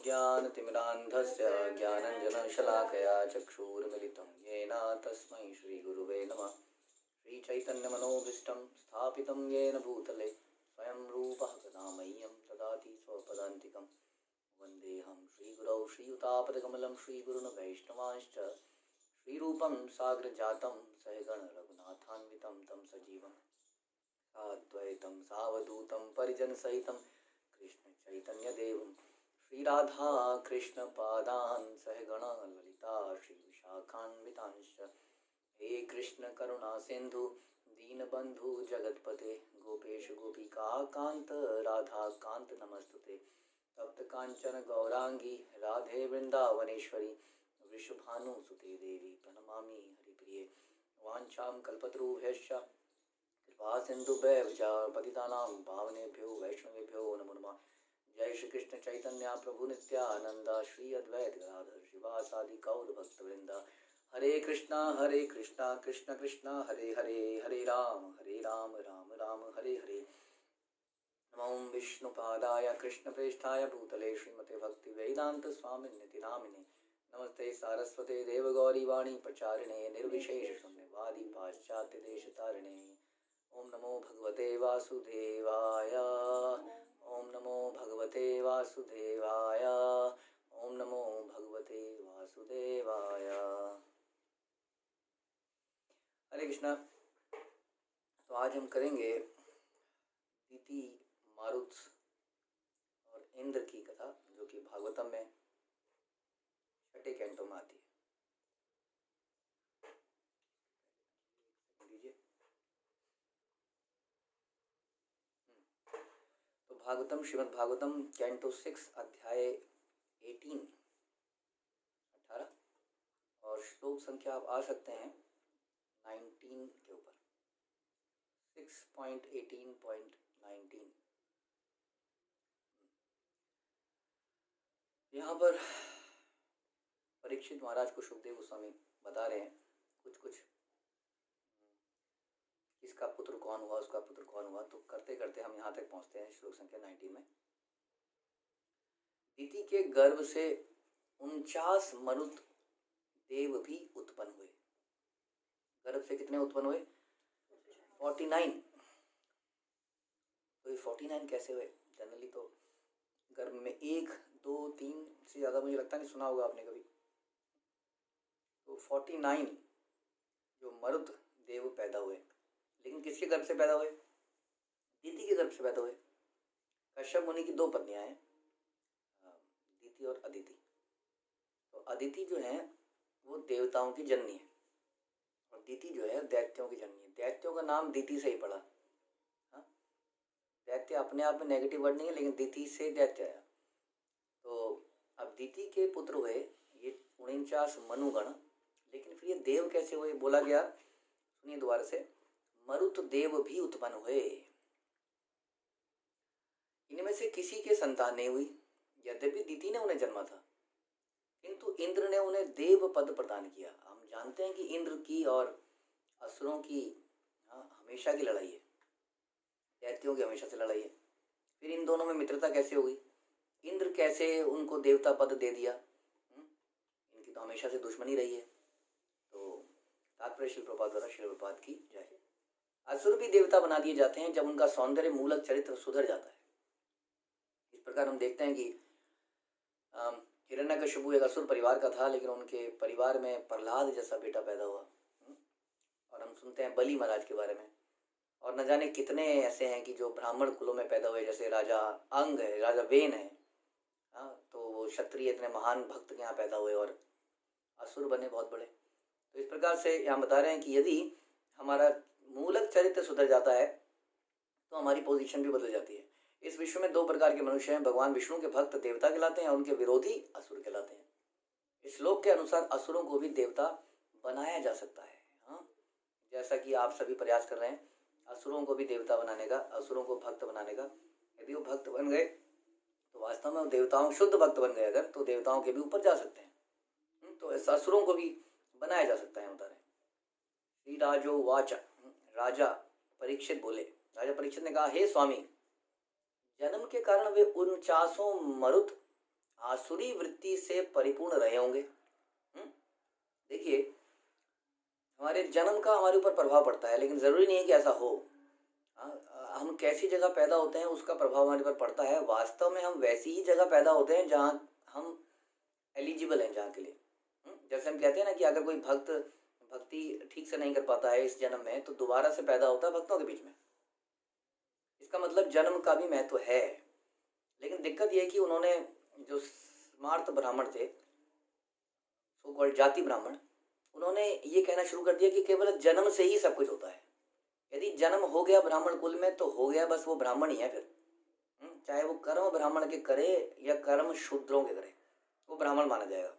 ज्ञानतिमिरान्धस्य ज्ञानञ्जनशलाकया चक्षुरुन्मिलितं येन तस्मै श्रीगुरुवे नमः। श्रीचैतन्यमनोभीष्टं स्थापितं येन भूतले स्वयं रूपः कदा मह्यं ददाति स्वपदान्तिकं। वन्देऽहं श्रीगुरौ श्रीयुतापदकमलं श्रीगुरुन् वैष्णवांश्च श्रीरूपं साग्रजातं सहगण रघुनाथान्वितं तं सजीवं साद्वैतं सावधूतं परिजनसहितं कृष्णचैतन्यदेवं श्रीराधा कृष्णपादान् सहगण ललिता श्रीविशाखान्वितांश्च। हे कृष्ण करुणा सिंधु दीनबंधु जगतपते गोपेश गोपिका कांत राधा कांत नमस्तुते। तप्त कांचन गौरांगी राधे वृंदावनेश्वरी वृषभानुसुते देवी प्रणमामि हरिप्रिये। वाञ्छां कल्पतरुभ्यश्च कृपा सिन्धुभ्यश्च पतितानां पावनेभ्यो वैष्णवेभ्यो नमो नमः। जय श्री कृष्ण चैतन्य प्रभु नित्यानंद श्री अद्वैत गदाधर शिवासादि गौर भक्तवृंद। हरे कृष्णा कृष्ण कृष्ण हरे हरे, हरे राम राम राम हरे हरे। नमो विष्णुपादाय कृष्णप्रेष्ठाय भूतले श्रीमते भक्ति वेदांत स्वामिन्निति नामिने। नमस्ते सारस्वते देवगौरी वाणी प्रचारिणे निर्विशेष शून्यवादी पाश्चात्य देशतारिणे। ओम नमो भगवते वासुदेवाय, ओम नमो भगवते वासुदेवाय, ओम नमो भगवते वासुदेवाय। हरे कृष्णा। तो आज हम करेंगे दीति, मारुत और इंद्र की कथा, जो कि भागवतम में छठे कैंटो में आती है। तो भागवतम श्रीमद् भागवतम कैंटो 6 अध्याय 18 और श्लोक संख्या आप आ सकते हैं 19 के ऊपर, 6.18.19। यहाँ पर परीक्षित महाराज को सुखदेव गोस्वामी बता रहे हैं कुछ किसका पुत्र कौन हुआ, उसका पुत्र कौन हुआ। तो करते करते हम यहाँ तक पहुँचते हैं श्लोक संख्या 19 में। दीति के गर्भ से 49 मरुत देव भी उत्पन्न हुए। गर्भ से कितने उत्पन्न हुए? 49। तो ये 49 कैसे हुए? जनरली तो गर्भ में 1, 2, 3 से ज़्यादा मुझे लगता नहीं सुना होगा आपने कभी। तो 49 जो मरुत देव पैदा हुए, लेकिन किसके गर्भ से पैदा हुए? दीति के गर्भ से पैदा हुए। कश्यप मुनि की 2 पत्नियां हैं, दीति और अदिति। तो अदिति जो है वो देवताओं की जननी है और दीति जो है दैत्यों की जननी है। दैत्यों का नाम दीति से ही पड़ा। हाँ, दैत्य अपने आप में नेगेटिव वर्ड नहीं है, लेकिन दीति से दैत्य आया। तो अब दीति के पुत्र हुए ये 49 मनुगण। लेकिन फिर ये देव कैसे हुए? बोला गया, सुनिए दोबारा से, मरुत देव भी उत्पन्न हुए। इनमें से किसी के संतान नहीं हुई, यद्यपि दीति ने उन्हें जन्मा था, किंतु इंद्र ने उन्हें देव पद प्रदान किया। हम जानते हैं कि इंद्र की और असुरों की हमेशा की लड़ाई है, दैत्यों की हमेशा से लड़ाई है। फिर इन दोनों में मित्रता कैसे हुई? इंद्र कैसे उनको देवता पद दे दिया? इनकी तो हमेशा से दुश्मनी रही है। तो तात्पर्य श्रील प्रभुपाद द्वारा, श्रील प्रभुपाद की जय। असुर भी देवता बना दिए जाते हैं जब उनका सौंदर्य मूलक चरित्र सुधर जाता है। इस प्रकार हम देखते हैं कि हिरण्यकशिपु एक असुर परिवार का था, लेकिन उनके परिवार में प्रहलाद जैसा बेटा पैदा हुआ। और हम सुनते हैं बलि महाराज के बारे में, और न जाने कितने ऐसे हैं कि जो ब्राह्मण कुलों में पैदा हुए, जैसे राजा अंग है, राजा वेन है। तो वो क्षत्रिय इतने महान भक्त के यहाँ पैदा हुए और असुर बने बहुत बड़े। तो इस प्रकार से यहाँ बता रहे हैं कि यदि हमारा मूलक चरित्र सुधर जाता है तो हमारी पोजीशन भी बदल जाती है। इस विश्व में 2 प्रकार के मनुष्य हैं, भगवान विष्णु के भक्त देवता कहलाते हैं और उनके विरोधी असुर कहलाते हैं। इस श्लोक के अनुसार असुरों को भी देवता बनाया जा सकता है। हाँ, जैसा कि आप सभी प्रयास कर रहे हैं असुरों को भी देवता बनाने का, असुरों को भक्त बनाने का। यदि वो भक्त बन गए तो वास्तव में देवताओं, शुद्ध भक्त बन गए अगर, तो देवताओं के भी ऊपर जा सकते हैं। तो ऐसा असुरों को भी बनाया जा सकता है, बता रहे। श्री राजो वाचा, राजा परीक्षित बोले, राजा परीक्षित ने कहा, हे स्वामी, जन्म के कारण वे 49 मरुत आसुरी वृत्ति से परिपूर्ण रहे होंगे। देखिए, हमारे जन्म का हमारे ऊपर प्रभाव पड़ता है, लेकिन ज़रूरी नहीं है कि ऐसा हो। हम कैसी जगह पैदा होते हैं उसका प्रभाव हमारे पर पड़ता है। वास्तव में हम वैसी ही जगह पैदा होते हैं जहाँ हम एलिजिबल हैं, जहाँ के लिए। जैसे हम कहते हैं ना कि अगर कोई भक्त भक्ति ठीक से नहीं कर पाता है इस जन्म में, तो दोबारा से पैदा होता है भक्तों के बीच में। इसका मतलब जन्म का भी महत्व है। लेकिन दिक्कत यह है कि उन्होंने, जो स्मार्त ब्राह्मण थे, सो कॉल्ड जाति ब्राह्मण, उन्होंने ये कहना शुरू कर दिया कि केवल जन्म से ही सब कुछ होता है। यदि जन्म हो गया ब्राह्मण कुल में तो हो गया, बस वो ब्राह्मण ही है फिर। चाहे वो कर्म ब्राह्मण के करे या कर्म शूद्रों के करे, वो ब्राह्मण माना जाएगा।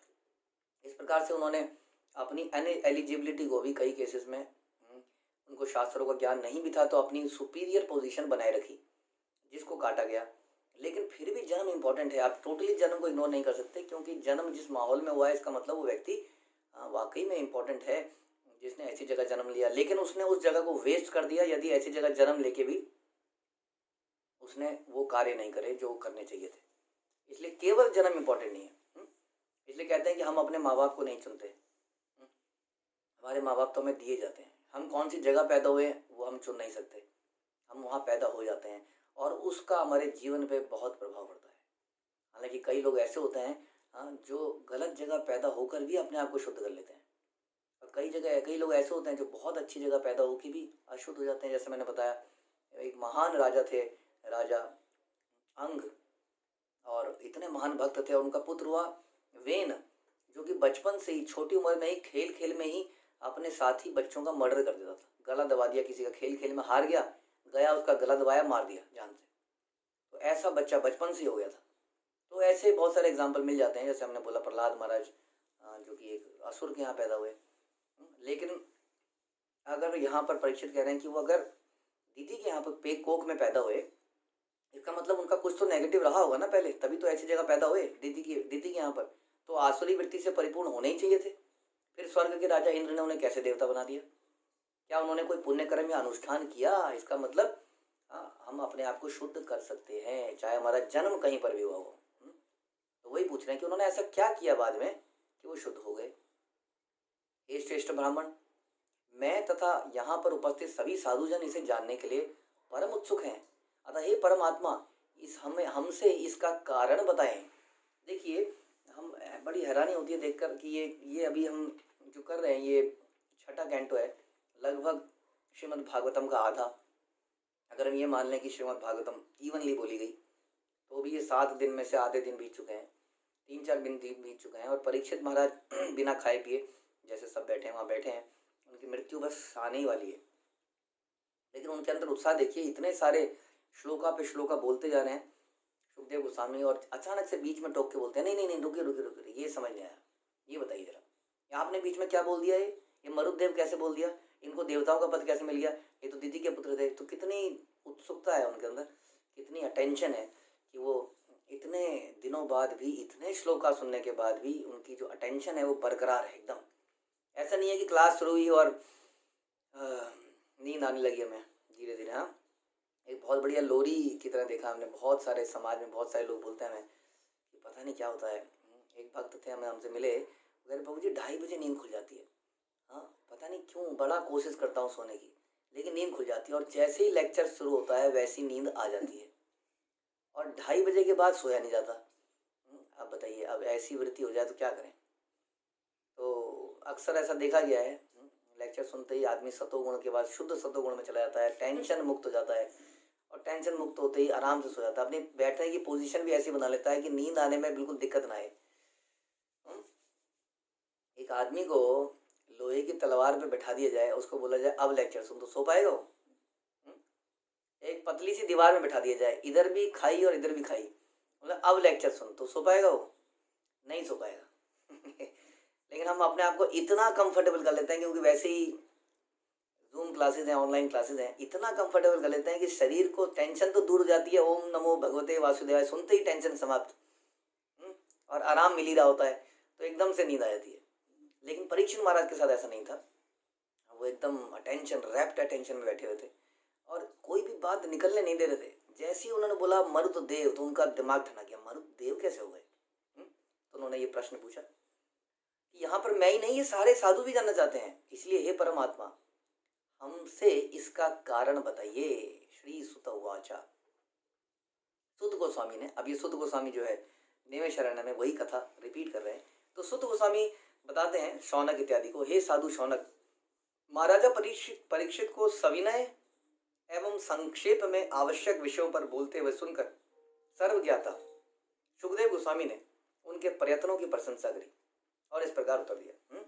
इस प्रकार से उन्होंने अपनी अनएलिजिबिलिटी को भी कई केसेस में, उनको शास्त्रों का ज्ञान नहीं भी था तो अपनी सुपीरियर पोजीशन बनाए रखी, जिसको काटा गया। लेकिन फिर भी जन्म इंपॉर्टेंट है। आप टोटली जन्म को इग्नोर नहीं कर सकते, क्योंकि जन्म जिस माहौल में हुआ है इसका मतलब वो व्यक्ति वाकई में इंपॉर्टेंट है, जिसने ऐसी जगह जन्म लिया। लेकिन उसने उस जगह को वेस्ट कर दिया यदि ऐसी जगह जन्म लेके भी उसने वो कार्य नहीं करे जो करने चाहिए थे। इसलिए केवल जन्म इंपॉर्टेंट नहीं है। इसलिए कहते हैं कि हम अपने माँ बाप को नहीं चुनते, हमारे माँ बाप तो हमें दिए जाते हैं। हम कौन सी जगह पैदा हुए वो हम चुन नहीं सकते, हम वहाँ पैदा हो जाते हैं और उसका हमारे जीवन पे बहुत प्रभाव पड़ता है। हालांकि कई लोग ऐसे होते हैं जो गलत जगह पैदा होकर भी अपने आप को शुद्ध कर लेते हैं, और कई लोग ऐसे होते हैं जो बहुत अच्छी जगह पैदा होकर भी अशुद्ध हो जाते हैं। जैसे मैंने बताया, एक महान राजा थे, राजा अंग, और इतने महान भक्त थे। और उनका पुत्र हुआ वेन, जो कि बचपन से ही, छोटी उम्र में ही, खेल खेल में ही अपने साथी बच्चों का मर्डर कर देता था। गला दबा दिया किसी का, खेल खेल में हार गया उसका गला दबाया, मार दिया जान से। तो ऐसा बच्चा बचपन से ही हो गया था। तो ऐसे बहुत सारे एग्जाम्पल मिल जाते हैं। जैसे हमने बोला प्रहलाद महाराज, जो कि एक असुर के यहाँ पैदा हुए। लेकिन अगर यहाँ पर परीक्षित कह रहे हैं कि वो अगर दीदी के यहाँ पर पे कोख में पैदा हुए, इसका मतलब उनका कुछ तो नेगेटिव रहा होगा ना पहले, तभी तो ऐसी जगह पैदा हुए दीदी के यहाँ पर। तो आसुरी वृत्ति से परिपूर्ण होने ही चाहिए थे। फिर स्वर्ग के राजा इंद्र ने उन्हें कैसे देवता बना दिया? क्या उन्होंने कोई पुण्य कर्म या अनुष्ठान किया? इसका मतलब हम अपने आप को शुद्ध कर सकते हैं, चाहे हमारा जन्म कहीं पर भी हुआ हो। तो वही पूछ रहे हैं कि उन्होंने ऐसा क्या किया बाद में कि वो शुद्ध हो गए। हे श्रेष्ठ ब्राह्मण, मैं तथा यहाँ पर उपस्थित सभी साधुजन इसे जानने के लिए परम उत्सुक हैं। अतः हे परमात्मा, हमसे इसका कारण बताएं। देखिए, हम बड़ी हैरानी होती है देखकर कि ये अभी हम जो कर रहे हैं, ये छठा कैंटो है, लगभग श्रीमद् भागवतम का आधा। अगर हम ये मान लें कि श्रीमद् भागवतम इवनली बोली गई, तो भी ये 7 दिन में से आधे दिन बीत चुके हैं, 3-4 दिन बीत चुके हैं। और परीक्षित महाराज बिना खाए पिए, जैसे सब बैठे हैं वहाँ बैठे हैं, उनकी मृत्यु बस आने ही वाली है। लेकिन उनके अंदर उत्साह देखिए, इतने सारे श्लोका पे श्लोका बोलते जा रहे हैं सुखदेव गोस्वामी, और अचानक से बीच में टोक के बोलते हैं नहीं नहीं नहीं, रुकिए, ये समझ नहीं आया, ये बताइए जरा, आपने बीच में क्या बोल दिया? ये मरुदेव कैसे बोल दिया? इनको देवताओं का पद कैसे मिल गया? ये तो दीदी के पुत्र थे। तो कितनी उत्सुकता है उनके अंदर, कितनी अटेंशन है कि वो इतने दिनों बाद भी, इतने श्लोका सुनने के बाद भी उनकी जो अटेंशन है वो बरकरार है एकदम। ऐसा नहीं है कि क्लास शुरू हुई और नींद आने लगी हमें धीरे धीरे। हाँ, एक बहुत बढ़िया लोरी की तरह देखा हमने। बहुत सारे समाज में बहुत सारे लोग बोलते हैं हमें कि पता नहीं क्या होता है। एक भक्त थे, हमें हमसे मिले, अगर बाबू जी 2:30 बजे नींद खुल जाती है। हाँ, पता नहीं क्यों, बड़ा कोशिश करता हूँ सोने की, लेकिन नींद खुल जाती है। और जैसे ही लेक्चर शुरू होता है वैसी नींद आ जाती है, और 2:30 बजे के बाद सोया नहीं जाता। अब बताइए, अब ऐसी वृत्ति हो जाए तो क्या करें? तो अक्सर ऐसा देखा गया है, लेक्चर सुनते ही आदमी सतोगुण के बाद शुद्ध सतोगुण में चला जाता है, टेंशन मुक्त हो जाता है, और टेंशन मुक्त होते ही आराम से सो जाता है। अपनी बैठने की पोजीशन भी ऐसी बना लेता है कि नींद आने में बिल्कुल दिक्कत ना आए। एक आदमी को लोहे की तलवार पे बैठा दिया जाए, उसको बोला जाए अब लेक्चर सुन, तो सो पाएगा वो? एक पतली सी दीवार में बैठा दिया जाए, इधर भी खाई और इधर भी खाई, मतलब अब लेक्चर सुन, तो सो पाएगा वो? नहीं सो पाएगा। लेकिन हम अपने आप को इतना कंफर्टेबल कर लेते हैं, क्योंकि वैसे ही जूम क्लासेज हैं, ऑनलाइन क्लासेज हैं, इतना कंफर्टेबल कर लेते हैं कि शरीर को टेंशन तो दूर हो जाती है। ओम नमो भगवते वासुदेवाय सुनते ही टेंशन समाप्त, और आराम मिल ही रहा होता है, तो एकदम से नींद आ जाती है। लेकिन परीक्षित महाराज के साथ ऐसा नहीं था। वो एकदम अटेंशन, रैप्ट अटेंशन में बैठे हुए थे, और कोई भी बात निकलने नहीं दे रहे थे। जैसे ही उन्होंने बोला मरुत देव, तो उनका दिमाग ठना गया, मरुत देव कैसे हो गए? उन्होंने ये प्रश्न पूछा कि यहाँ पर मैं ही नहीं, ये सारे साधु भी जानना चाहते हैं, इसलिए हे परमात्मा हमसे इसका कारण बताइए। श्री सुत उवाचा। सुत गोस्वामी ने, अब ये सुत गोस्वामी जो है नैमिषारण्य में वही कथा रिपीट कर रहे हैं। तो सुत गोस्वामी बताते हैं शौनक इत्यादि को, हे साधु शौनक, महाराजा परीक्षित को सविनय एवं संक्षेप में आवश्यक विषयों पर बोलते हुए सुनकर सर्वज्ञाता सुखदेव गोस्वामी ने उनके प्रयत्नों की प्रशंसा करी और इस प्रकार उत्तर दिया।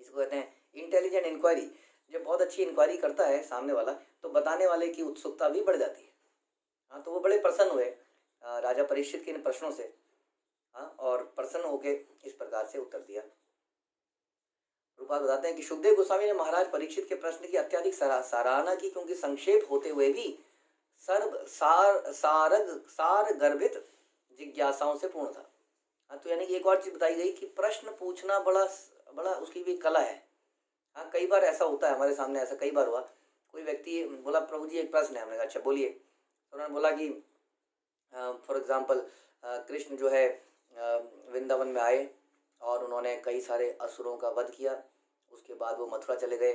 इसको कहते हैं इंटेलिजेंट इंक्वायरी। जब बहुत अच्छी इंक्वायरी करता है सामने वाला तो बताने वाले की उत्सुकता भी बढ़ जाती है। हाँ, तो वो बड़े प्रसन्न हुए राजा परीक्षित के इन प्रश्नों से। हाँ, और प्रसन्न होके इस प्रकार से उत्तर दिया। रूपा बताते हैं कि सुखदेव गोस्वामी ने महाराज परीक्षित के प्रश्न की अत्यधिक सराहना की, क्योंकि संक्षेप होते हुए भी सार गर्भित जिज्ञासाओं से पूर्ण था। हाँ, तो यानी कि एक और चीज बताई गई कि प्रश्न पूछना बड़ा बड़ा उसकी भी कला है। हाँ, कई बार ऐसा होता है हमारे सामने, ऐसा कई बार हुआ, कोई व्यक्ति बोला प्रभु जी एक प्रश्न है, हमने कहा अच्छा बोलिए। तो उन्होंने बोला कि फॉर एग्जाम्पल कृष्ण जो है वृंदावन में आए और उन्होंने कई सारे असुरों का वध किया। उसके बाद वो मथुरा चले गए,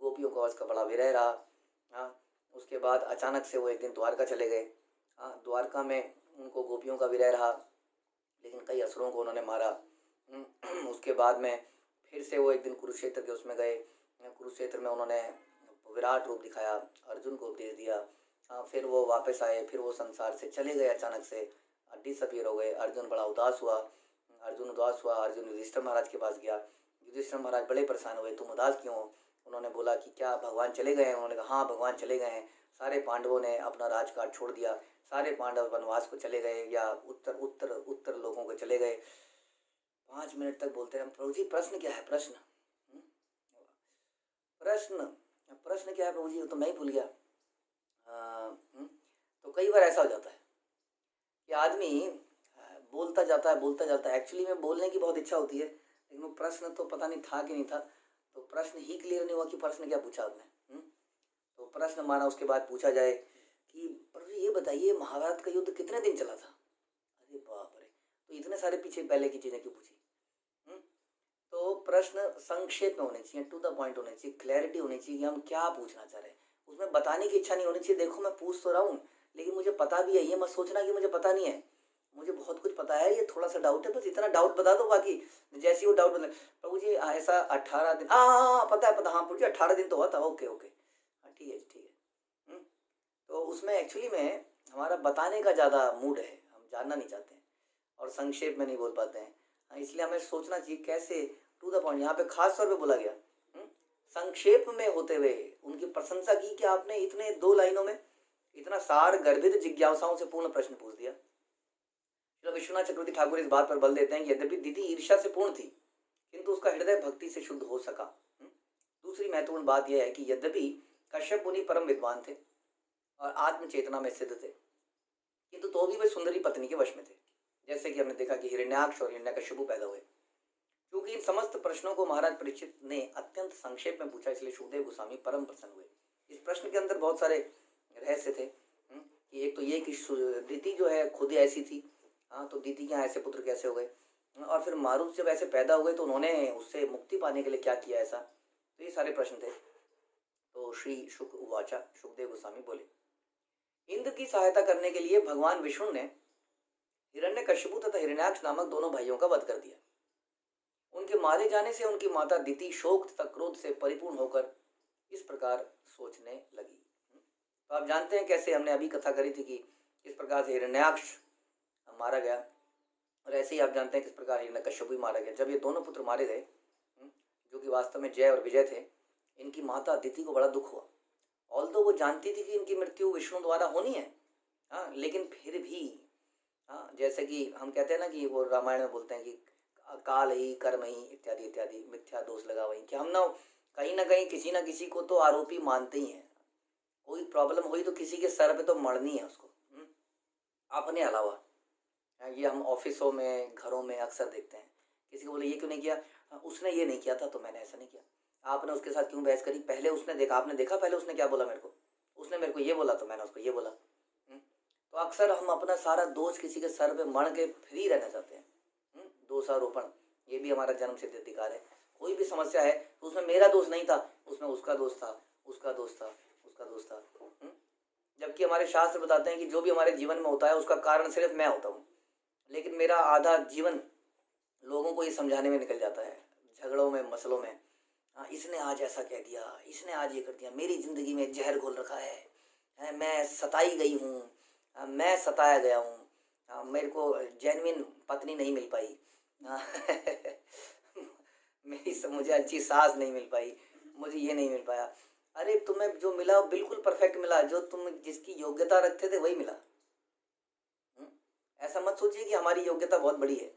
गोपियों का उसका बड़ा विरह रहा। हाँ, उसके बाद अचानक से वो एक दिन द्वारका चले गए। हाँ, द्वारका में उनको गोपियों का विरह रहा, लेकिन कई असुरों को उन्होंने मारा। उसके बाद में फिर से वो एक दिन कुरुक्षेत्र के उसमें गए। कुरुक्षेत्र में उन्होंने विराट रूप दिखाया, अर्जुन को उपदेश दिया। फिर वो वापस आए, फिर वो संसार से चले गए, अचानक से डिसअपीयर हो गए। अर्जुन बड़ा उदास हुआ। अर्जुन युधिष्ठिर महाराज के पास गया। युधिष्ठिर महाराज बड़े परेशान हुए, तुम उदास क्यों हो? उन्होंने बोला कि क्या भगवान चले गए हैं? उन्होंने कहा हाँ भगवान चले गए हैं। सारे पांडवों ने अपना राजकाज छोड़ दिया, सारे पांडव वनवास को चले गए या उत्तर उत्तर उत्तर लोगों को चले गए। 5 मिनट तक बोलते हैं प्रभु जी प्रश्न क्या है? प्रश्न प्रश्न क्या है प्रभु जी? तो मैं ही भूल गया। तो कई बार ऐसा हो जाता है कि आदमी बोलता जाता है। एक्चुअली में बोलने की बहुत इच्छा होती है, लेकिन वो प्रश्न तो पता नहीं था कि नहीं था, तो प्रश्न ही क्लियर नहीं हुआ कि प्रश्न क्या पूछा आपने। तो प्रश्न माना उसके बाद पूछा जाए कि प्रभु ये बताइए महाभारत का युद्ध कितने दिन चला था? अरे बाप रे, तो इतने सारे पीछे पहले की चीजें क्यों पूछी? तो प्रश्न संक्षेप में होने चाहिए, टू द पॉइंट होने चाहिए, क्लैरिटी होनी चाहिए कि हम क्या पूछना चाह रहे हैं। उसमें बताने की इच्छा नहीं होनी चाहिए, देखो मैं पूछ तो रहा हूँ लेकिन मुझे पता भी है, ये मत सोचना कि मुझे पता नहीं है, मुझे बहुत कुछ पता है, ये थोड़ा सा डाउट है, बस इतना डाउट बता दो। बाकी जैसे ही वो डाउट बता, प्रभु जी ऐसा 18 दिन, हाँ पता है हाँ प्रभु जी 18 दिन तो हुआ था, ओके हाँ ठीक है। तो उसमें एक्चुअली में हमारा बताने का ज़्यादा मूड है, हम जानना नहीं चाहते हैं और संक्षेप में नहीं बोल पाते हैं। इसलिए हमें सोचना चाहिए कैसे टू द पॉइंट। यहाँ पे खास तौर पे बोला गया संक्षेप में होते हुए उनकी प्रशंसा की कि आपने इतने 2 लाइनों में इतना सार गर्भित जिज्ञासाओं से पूर्ण प्रश्न पूछ दिया। विश्वनाथ चक्रवर्ती ठाकुर इस बात पर बल देते हैं कि यद्यपि दीदी ईर्ष्या से पूर्ण थी किंतु उसका हृदय भक्ति से शुद्ध हो सका। दूसरी महत्वपूर्ण बात यह है कि यद्यपि कश्यप मुनि परम विद्वान थे और आत्म चेतना में सिद्ध थे, किंतु तो भी वे सुंदरी पत्नी के वश में थे। जैसे कि हमने देखा कि हिरण्याक्ष और हिरण्यकशिपु पैदा हुए। क्योंकि इन समस्त प्रश्नों को महाराज परीक्षित ने अत्यंत संक्षेप में पूछा, इसलिए सुखदेव गोस्वामी परम प्रसन्न हुए। इस प्रश्न के अंदर बहुत सारे रहस्य थे कि एक तो ये कि दीति जो है खुद ऐसी थी। हाँ, तो दीति के यहाँ ऐसे पुत्र कैसे हो गए? और फिर मारुत जब ऐसे पैदा हुए तो उन्होंने उससे मुक्ति पाने के लिए क्या किया ऐसा? तो ये सारे प्रश्न थे। तो श्री शुक उवाचा, सुखदेव गोस्वामी बोले, इंद्र की सहायता करने के लिए भगवान विष्णु ने हिरण्यकशिपु तथा हिरण्याक्ष नामक दोनों भाइयों का वध कर दिया। उनके मारे जाने से उनकी माता दिति शोक तथा क्रोध से परिपूर्ण होकर इस प्रकार सोचने लगी। तो आप जानते हैं कैसे हमने अभी कथा करी थी कि इस प्रकार से हिरण्याक्ष मारा गया, और ऐसे ही आप जानते हैं किस प्रकार हिरण्यकशिपु मारा गया। जब ये दोनों पुत्र मारे गए जो कि वास्तव में जय और विजय थे, इनकी माता दिति को बड़ा दुख हुआ। ऑल्दो वो जानती थी कि इनकी मृत्यु विष्णु द्वारा होनी है, हाँ, लेकिन फिर भी हाँ, जैसे कि हम कहते हैं ना कि वो रामायण में बोलते हैं कि काल ही कर्म ही इत्यादि इत्यादि मिथ्या दोष लगा वही, कि हम ना कहीं किसी ना किसी को तो आरोपी मानते ही हैं। कोई प्रॉब्लम हुई तो किसी के सर पे तो मरनी है उसको, अपने अलावा। ये हम ऑफिसों में घरों में अक्सर देखते हैं। किसी को बोले ये क्यों नहीं किया? उसने ये नहीं किया था तो मैंने ऐसा नहीं किया। आपने उसके साथ क्यों बहस करी? पहले उसने देखा, आपने देखा पहले उसने क्या बोला मेरे को? उसने मेरे को ये बोला तो मैंने उसको ये बोला। तो अक्सर हम अपना सारा दोष किसी के सर पे मढ़ के फ्री रहना चाहते हैं। दोषारोपण, ये भी हमारा जन्म सिद्ध अधिकार है। कोई भी समस्या है तो उसमें मेरा दोष नहीं था, उसमें उसका दोष था, उसका दोष था, उसका दोष था। जबकि हमारे शास्त्र बताते हैं कि जो भी हमारे जीवन में होता है उसका कारण सिर्फ मैं होता हूँ, लेकिन मेरा आधा जीवन लोगों को ये समझाने में निकल जाता है, झगड़ों में, मसलों में। हाँ, इसने आज ऐसा कह दिया, इसने आज ये कर दिया, मेरी ज़िंदगी में जहर घोल रखा है, मैं सताई गई हूँ, मैं सताया गया हूँ, मेरे को जेन्युइन पत्नी नहीं मिल पाई, मुझे अच्छी सास नहीं मिल पाई, मुझे ये नहीं मिल पाया। अरे तुम्हें जो मिला वो बिल्कुल परफेक्ट मिला, जो तुम जिसकी योग्यता रखते थे वही मिला। ऐसा मत सोचिए कि हमारी योग्यता बहुत बड़ी है।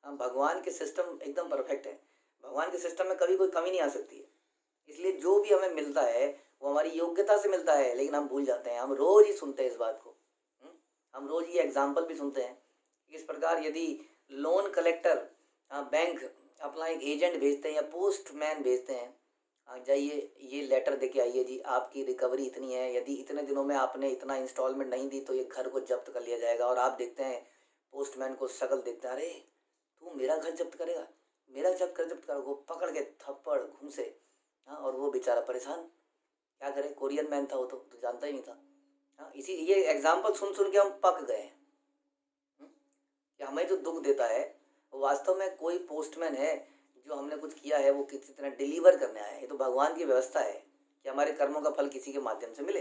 भगवान के सिस्टम एकदम परफेक्ट है, भगवान के सिस्टम में कभी कोई कमी नहीं आ सकती है। इसलिए जो भी हमें मिलता है वो हमारी योग्यता से मिलता है, लेकिन हम भूल जाते हैं। हम रोज ही सुनते हैं इस बात को, हम रोज ये एग्जाम्पल भी सुनते हैं। इस प्रकार यदि लोन कलेक्टर बैंक अपना एक एजेंट भेजते हैं या पोस्टमैन भेजते हैं, जाइए ये लेटर दे के आइए जी, आपकी रिकवरी इतनी है, यदि इतने दिनों में आपने इतना इंस्टॉलमेंट नहीं दी तो ये घर को जब्त कर लिया जाएगा। और आप देखते हैं पोस्टमैन को शक्ल देखते हैं, अरे तू मेरा घर जब्त करेगा, मेरा जब्त कर, वो पकड़ के थप्पड़ घूंसे। हाँ, और वो बेचारा परेशान, क्या करे, कोरियन मैन था वो, तो जानता ही नहीं था। हाँ, इसी ये एग्जाम्पल सुन सुन के हम पक गए हैं कि हमें जो दुख देता है वो वास्तव में कोई पोस्टमैन है जो हमने कुछ किया है वो किसी तरह डिलीवर करने आया है। ये तो भगवान की व्यवस्था है कि हमारे कर्मों का फल किसी के माध्यम से मिले।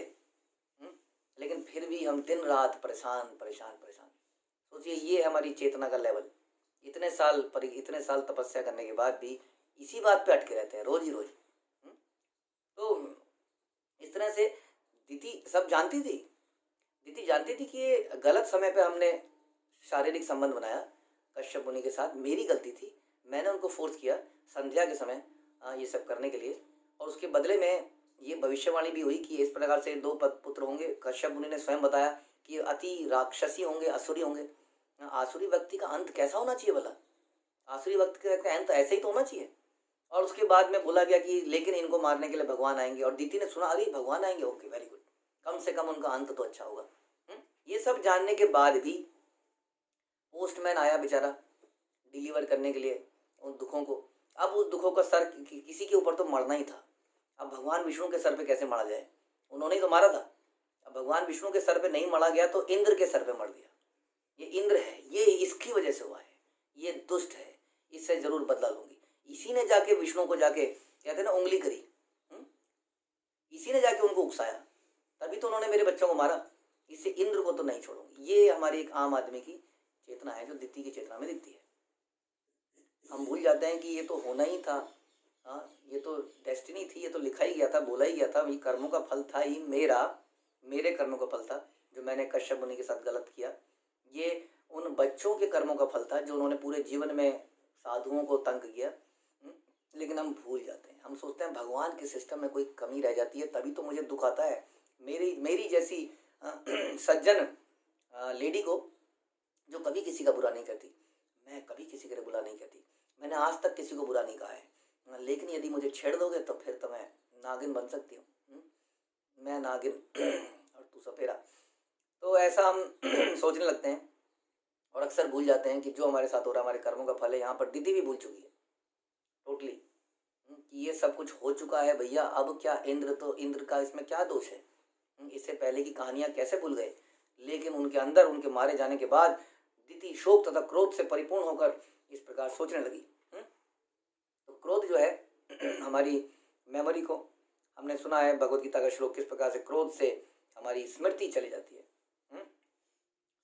लेकिन फिर भी हम दिन रात परेशान परेशान परेशान। सोचिए ये हमारी चेतना का लेवल, इतने साल तपस्या करने के बाद भी इसी बात पे अटके रहते हैं रोज ही रोज। तो इस तरह से दीदी सब जानती थी, दीदी जानती थी कि ये गलत समय पे हमने शारीरिक संबंध बनाया कश्यप मुनि के साथ, मेरी गलती थी। मैंने उनको फोर्स किया संध्या के समय ये सब करने के लिए, और उसके बदले में ये भविष्यवाणी भी हुई कि इस प्रकार से 2 पुत्र होंगे। कश्यप मुनि ने स्वयं बताया कि अति राक्षसी होंगे, असुरी होंगे। आसुरी व्यक्ति का अंत कैसा होना चाहिए भला? आसुरी व्यक्ति का अंत ऐसे ही तो होना चाहिए। और उसके बाद में बोला गया कि लेकिन इनको मारने के लिए भगवान आएंगे, और दीदी ने सुना अरे भगवान आएंगे, ओके वेरी गुड, कम से कम उनका अंत तो अच्छा होगा। ये सब जानने के बाद भी पोस्टमैन आया बेचारा डिलीवर करने के लिए उन दुखों को। अब उस दुखों का सर किसी के ऊपर तो मरना ही था। अब भगवान विष्णु के सर पे कैसे मरा जाए, उन्होंने ही तो मारा था। अब भगवान विष्णु के सर पे नहीं मरा गया तो इंद्र के सर पे मर गया। ये इंद्र है, ये इसकी वजह से हुआ है, ये दुष्ट है, इससे जरूर बदला लूंगी। इसी ने जाके विष्णु को जाके कहते हैं ना उंगली करी, इसी ने जाके उनको उकसाया, तभी तो उन्होंने मेरे बच्चों को मारा। इससे इंद्र को तो नहीं छोड़ूंगी। ये हमारी एक आम आदमी की चेतना है जो दित्ती की चेतना में दिखती है। हम भूल जाते हैं कि ये तो होना ही था, ये तो डेस्टिनी थी, ये तो लिखा ही गया था, बोला ही गया था, ये कर्मों का फल था ही, मेरे कर्मों का फल था जो मैंने कश्यप मुनि के साथ गलत किया। ये उन बच्चों के कर्मों का फल था जो उन्होंने पूरे जीवन में साधुओं को तंग किया। लेकिन हम भूल जाते हैं, हम सोचते हैं भगवान के सिस्टम में कोई कमी रह जाती है तभी तो मुझे दुख आता है। मेरी जैसी सज्जन लेडी को जो कभी किसी का बुरा नहीं करती, मैं कभी किसी का बुरा नहीं करती, मैंने आज तक किसी को बुरा नहीं कहा है। लेकिन यदि मुझे छेड़ दोगे तो फिर तो मैं नागिन बन सकती हूँ, मैं नागिन और तू सपेरा। तो ऐसा हम सोचने लगते हैं और अक्सर भूल जाते हैं कि जो हमारे साथ हो रहा है हमारे कर्मों का फल है। यहाँ पर दीदी भी भूल चुकी है टोटली कि ये सब कुछ हो चुका है भैया, अब क्या इंद्र का इसमें क्या दोष है? इससे पहले की कहानियां कैसे भूल गए? लेकिन उनके अंदर, उनके मारे जाने के बाद दीदी शोक तथा क्रोध से परिपूर्ण होकर इस प्रकार सोचने लगी। तो क्रोध जो है हमारी मेमोरी को, हमने सुना है भगवत गीता का श्लोक किस प्रकार से क्रोध से हमारी स्मृति चली जाती है।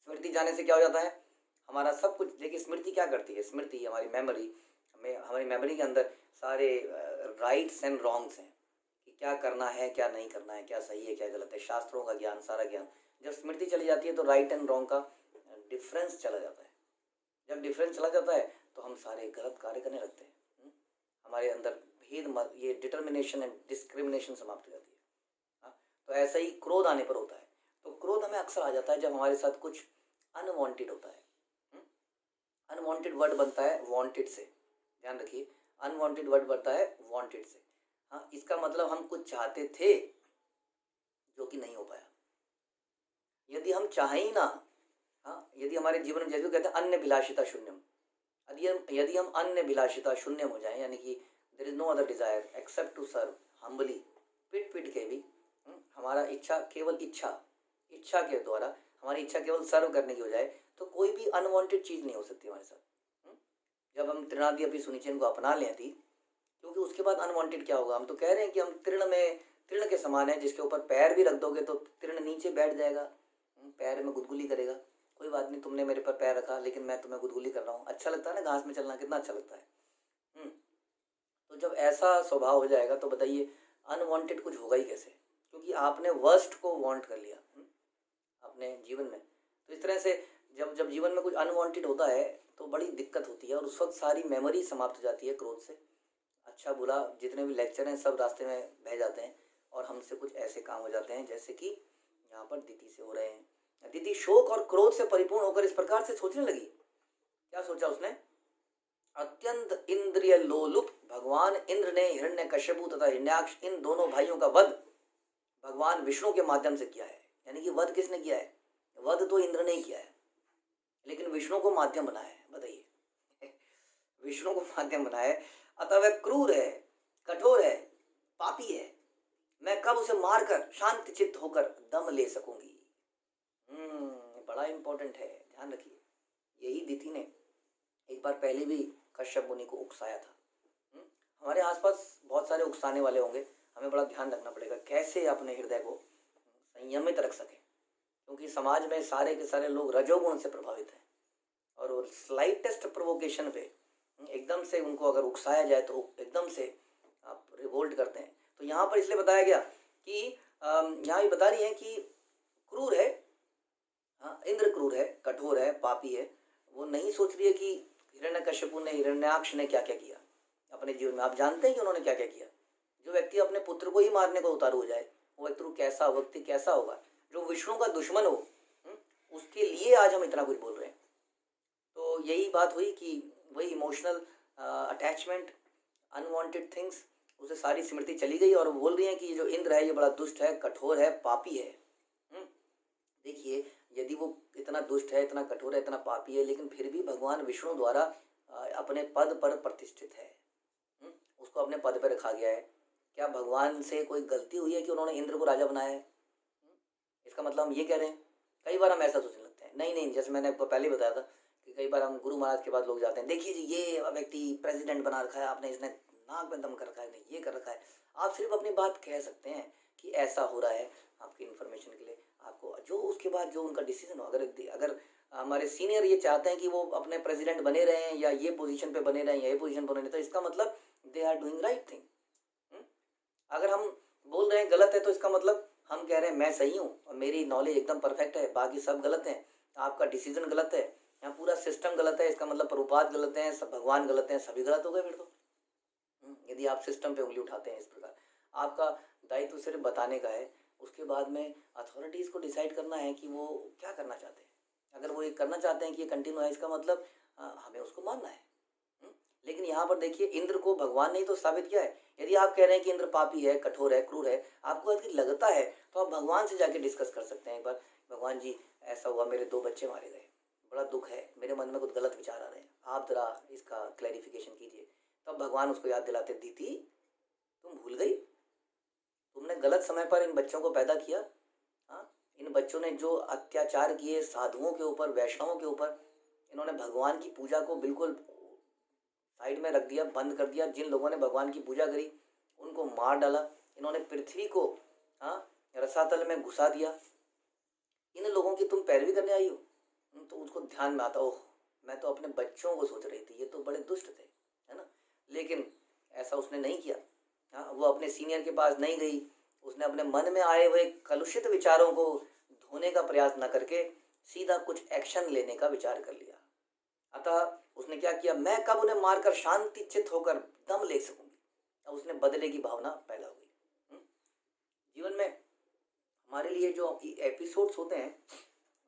स्मृति जाने से क्या हो जाता है? हमारा सब कुछ। देखिए स्मृति क्या करती है, स्मृति हमारी मेमोरी के अंदर सारे राइट्स एंड रॉन्ग्स हैं कि क्या करना है, क्या नहीं करना है, क्या सही है, क्या गलत है, शास्त्रों का ज्ञान, सारा ज्ञान। जब स्मृति चली जाती है तो राइट एंड रॉन्ग का डिफरेंस चला जाता है। जब डिफरेंस चला जाता है तो हम सारे गलत कार्य करने लगते हैं। हमारे अंदर भेद, ये डिटर्मिनेशन एंड डिस्क्रिमिनेशन समाप्त हो जाती है। तो ऐसा ही क्रोध आने पर होता है। तो क्रोध हमें अक्सर आ जाता है जब हमारे साथ कुछ अनवांटेड होता है। अनवांटेड वर्ड बनता है वांटेड से, ध्यान रखिए, अनवांटेड वर्ड बनता है वांटेड से। हाँ, इसका मतलब हम कुछ चाहते थे जो कि नहीं हो पाया। यदि हम चाहें ही ना, हाँ, यदि हमारे जीवन में, जैसे कहते हैं अन्य भिलाषिता शून्यम, यदि हम अन्य विलासिता शून्य हो जाएं, यानी कि there is no other desire except to serve humbly, पिट पिट के भी हमारा इच्छा केवल इच्छा के द्वारा हमारी इच्छा केवल सर्व करने की हो जाए, तो कोई भी अनवांटेड चीज़ नहीं हो सकती हमारे साथ। जब हम त्रिनादि अपनी सुनिचेन को अपना लें थी, क्योंकि उसके बाद अनवांटेड क्या होगा, हम तो कह रहे हैं कि हम तृण के समान है, जिसके ऊपर पैर भी रख दोगे तो तृण नीचे बैठ जाएगा, पैर में गुदगुली करेगा। कोई बात नहीं, तुमने मेरे पर पैर रखा लेकिन मैं तुम्हें गुदगुली कर रहा हूँ, अच्छा लगता है ना घास में चलना, कितना अच्छा लगता है। तो जब ऐसा स्वभाव हो जाएगा तो बताइए अनवांटेड कुछ होगा ही कैसे, क्योंकि आपने वर्स्ट को वांट कर लिया अपने जीवन में। तो इस तरह से जब जीवन में कुछ अनवांटेड होता है तो बड़ी दिक्कत होती है, और उस वक्त सारी मेमोरी समाप्त हो जाती है क्रोध से। अच्छा बुरा जितने भी लेक्चर हैं सब रास्ते में बह जाते हैं, और हमसे कुछ ऐसे काम हो जाते हैं जैसे कि यहाँ पर दीदी से हो रहे हैं। दीदी शोक और क्रोध से परिपूर्ण होकर इस प्रकार से सोचने लगी। क्या सोचा उसने? अत्यंत इंद्रिय लोलुप भगवान इंद्र ने हिरण्यकश्यपु तथा हिरण्याक्ष इन दोनों भाइयों का वध भगवान विष्णु के माध्यम से किया है। यानी कि वध किसने किया है? वध तो इंद्र ने ही किया है, लेकिन विष्णु को माध्यम बनाया है। बताइए, विष्णु को माध्यम बनाया है। अतः वह क्रूर है, कठोर है, पापी है। मैं कब उसे मारकर शांति चित्त होकर दम ले सकूंगी? बड़ा इंपॉर्टेंट है, ध्यान रखिए। यही दिति ने एक बार पहले भी कश्यप मुनि को उकसाया था। हमारे आसपास बहुत सारे उकसाने वाले होंगे, हमें बड़ा ध्यान रखना पड़ेगा कैसे अपने हृदय को संयमित रख सके, क्योंकि समाज में सारे के सारे लोग रजोगुण से प्रभावित हैं, और स्लाइटेस्ट प्रोवोकेशन पे एकदम से उनको अगर उकसाया जाए तो एकदम से आप रिवोल्ट करते हैं। तो यहाँ पर इसलिए बताया गया कि यहाँ ये बता रही है कि क्रूर है, हाँ इंद्र क्रूर है, कठोर है, पापी है। वो नहीं सोच रही है कि हिरण्यकश्यपु ने, हिरण्याक्ष ने क्या क्या किया अपने जीवन में। आप जानते हैं कि उन्होंने क्या क्या किया। जो व्यक्ति अपने पुत्र को ही मारने को उतारू हो जाए, वो व्यक्ति कैसा होगा? जो विष्णु का दुश्मन हो, उसके लिए आज हम इतना कुछ बोल रहे हैं। तो यही बात हुई कि वही इमोशनल अटैचमेंट, अनवांटेड थिंग्स, उसे सारी स्मृति चली गई, और वो बोल रही है कि जो इंद्र है ये बड़ा दुष्ट है, कठोर है, पापी है। देखिए, यदि वो इतना दुष्ट है, इतना कठोर है, इतना पापी है, लेकिन फिर भी भगवान विष्णु द्वारा अपने पद पर प्रतिष्ठित है, उसको अपने पद पर रखा गया है। क्या भगवान से कोई गलती हुई है कि उन्होंने इंद्र को राजा बनाया है? इसका मतलब हम ये कह रहे हैं। कई बार हम ऐसा सोचने लगते हैं, नहीं, जैसे मैंने आपको पहले बताया था कि कई बार हम गुरु महाराज के बाद लोग जाते हैं, देखिए जी ये व्यक्ति प्रेसिडेंट बना रखा है आपने, इसने नाक में दम कर रखा है, ये कर रखा है। आप सिर्फ अपनी बात कह सकते हैं कि ऐसा हो रहा है, आपकी इन्फॉर्मेशन के लिए। आपको जो उसके बाद जो उनका डिसीजन हो, अगर हमारे सीनियर ये चाहते हैं कि वो अपने प्रेसिडेंट बने रहें, या ये पोजीशन पे बने रहें, या ये पोजीशन बने रहें, तो इसका मतलब they are doing right thing. अगर हम बोल रहे हैं गलत है, तो इसका मतलब हम कह रहे हैं मैं सही हूँ और मेरी नॉलेज एकदम परफेक्ट है, बाकी सब गलत हैं, आपका डिसीजन गलत है, यहाँ पूरा सिस्टम गलत है, इसका मतलब प्रभुपाद गलत हैं, सब भगवान गलत हैं, सभी गलत हो गए फिर तो। यदि आप सिस्टम पे उंगली उठाते हैं इस प्रकार, आपका दायित्व सिर्फ बताने का है, उसके बाद में अथॉरिटीज़ को डिसाइड करना है कि वो क्या करना चाहते हैं। अगर वो ये करना चाहते हैं कि ये कंटिन्यू है, इसका मतलब हमें उसको मानना है। लेकिन यहाँ पर देखिए, इंद्र को भगवान ने ही तो साबित किया है। यदि आप कह रहे हैं कि इंद्र पापी है, कठोर है, क्रूर है, आपको यदि लगता है तो आप भगवान से जाके डिस्कस कर सकते हैं एक बार, भगवान जी ऐसा हुआ, मेरे 2 बच्चे मारे गए, बड़ा दुख है, मेरे मन में कुछ गलत विचार आ रहे हैं, आप जरा इसका क्लैरिफिकेशन कीजिए। तब भगवान उसको याद दिलाते, दीदी तुम भूल गई, तुमने गलत समय पर इन बच्चों को पैदा किया। हाँ, इन बच्चों ने जो अत्याचार किए साधुओं के ऊपर, वैष्णवों के ऊपर, इन्होंने भगवान की पूजा को बिल्कुल साइड में रख दिया, बंद कर दिया। जिन लोगों ने भगवान की पूजा करी उनको मार डाला। इन्होंने पृथ्वी को रसातल में घुसा दिया। इन लोगों की तुम पैरवी करने आई हो। तो उसको ध्यान में आता, ओह मैं तो अपने बच्चों को सोच रही थी, ये तो बड़े दुष्ट थे, है ना। लेकिन ऐसा उसने नहीं किया। हाँ, वो अपने सीनियर के पास नहीं गई, उसने अपने मन में आए हुए कलुषित विचारों को धोने का प्रयास न करके सीधा कुछ एक्शन लेने का विचार कर लिया। अतः उसने क्या किया, मैं कब उन्हें मारकर शांति चित्त होकर दम ले सकूंगी। अब उसने बदले की भावना पैदा हो गई। जीवन में हमारे लिए जो एपिसोड्स होते हैं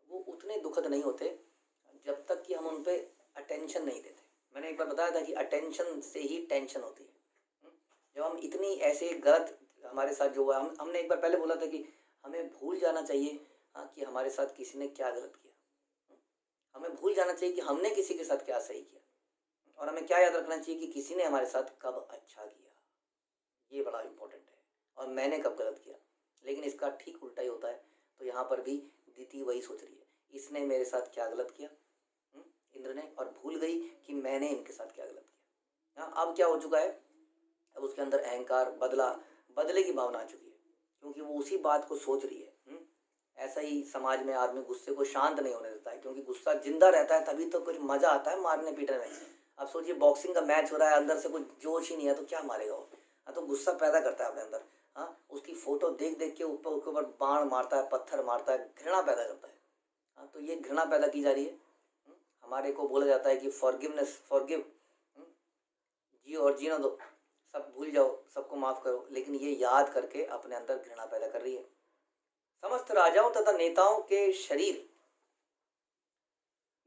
वो उतने दुखद नहीं होते जब तक कि हम उन पे अटेंशन नहीं देते। मैंने एक बार बताया था कि अटेंशन से ही टेंशन होती है। जब हम इतनी ऐसे गलत हमारे साथ जो हुआ, हमने एक बार पहले बोला था कि हमें भूल जाना चाहिए कि हमारे साथ किसी ने क्या गलत किया। हमें भूल जाना चाहिए कि हमने किसी के साथ क्या सही किया। और हमें क्या याद रखना चाहिए कि किसी ने हमारे साथ कब अच्छा किया, ये बड़ा इंपॉर्टेंट है, और मैंने कब गलत किया। लेकिन इसका ठीक उल्टा ही होता है। तो यहाँ पर भी दीति वही सोच रही है, इसने मेरे साथ क्या गलत किया, इंद्र ने, और भूल गई कि मैंने इनके साथ क्या गलत किया। हाँ, अब क्या हो चुका है, अब उसके अंदर अहंकार, बदले की भावना आ चुकी है, क्योंकि वो उसी बात को सोच रही है। ऐसा ही समाज में आदमी गुस्से को शांत नहीं होने देता है, क्योंकि गुस्सा जिंदा रहता है तभी तो कुछ मजा आता है मारने पीटने में। अब सोचिए बॉक्सिंग का मैच हो रहा है, अंदर से कुछ जोश ही नहीं है तो क्या मारेगा वो। हाँ, तो गुस्सा पैदा करता है अपने अंदर। हाँ, उसकी फोटो देख देख के ऊपर बाण मारता है, पत्थर मारता है, घृणा पैदा करता है। हाँ, तो ये घृणा पैदा की जा रही है। हमारे को बोला जाता है कि फॉरगिव, जियो और जीना दो, सब भूल जाओ, सबको माफ करो, लेकिन ये याद करके अपने अंदर घृणा पैदा कर रही है। समस्त राजाओं तथा नेताओं के शरीर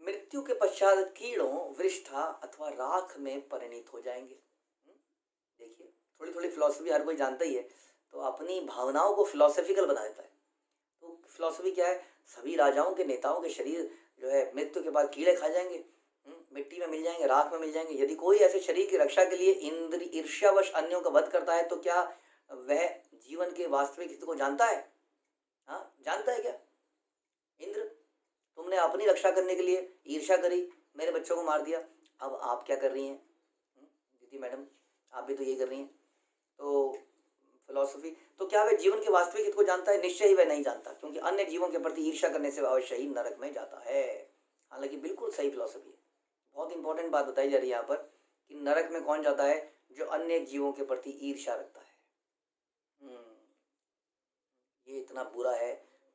मृत्यु के पश्चात कीड़ों, वृष्ठा अथवा राख में परिणित हो जाएंगे। देखिए, थोड़ी थोड़ी फिलॉसफी हर कोई जानता ही है, तो अपनी भावनाओं को फिलोसफिकल बना देता है। तो फिलॉसफी क्या है, सभी राजाओं के, नेताओं के शरीर जो है मृत्यु के बाद कीड़े खा जाएंगे, मिट्टी में मिल जाएंगे, राख में मिल जाएंगे। यदि कोई ऐसे शरीर की रक्षा के लिए इंद्र ईर्ष्यावश अन्यों का वध करता है, तो क्या वह जीवन के वास्तविक हित को जानता है? हाँ, जानता है क्या? इंद्र, तुमने अपनी रक्षा करने के लिए ईर्ष्या करी, मेरे बच्चों को मार दिया। अब आप क्या कर रही हैं दीदी मैडम, आप भी तो यही कर रही हैं। तो फिलॉसफी, तो क्या वह जीवन के वास्तविक हित को जानता है? निश्चय ही वह नहीं जानता, क्योंकि अन्य जीवों के प्रति ईर्ष्या करने से अवश्य ही नरक में जाता है। हालांकि बिल्कुल सही फिलॉसफी है, बहुत इंपॉर्टेंट बात बताई जा रही है यहाँ पर कि नरक में कौन जाता है? जो अन्य जीवों के प्रति ईर्ष्या रखता है। ये इतना बुरा है,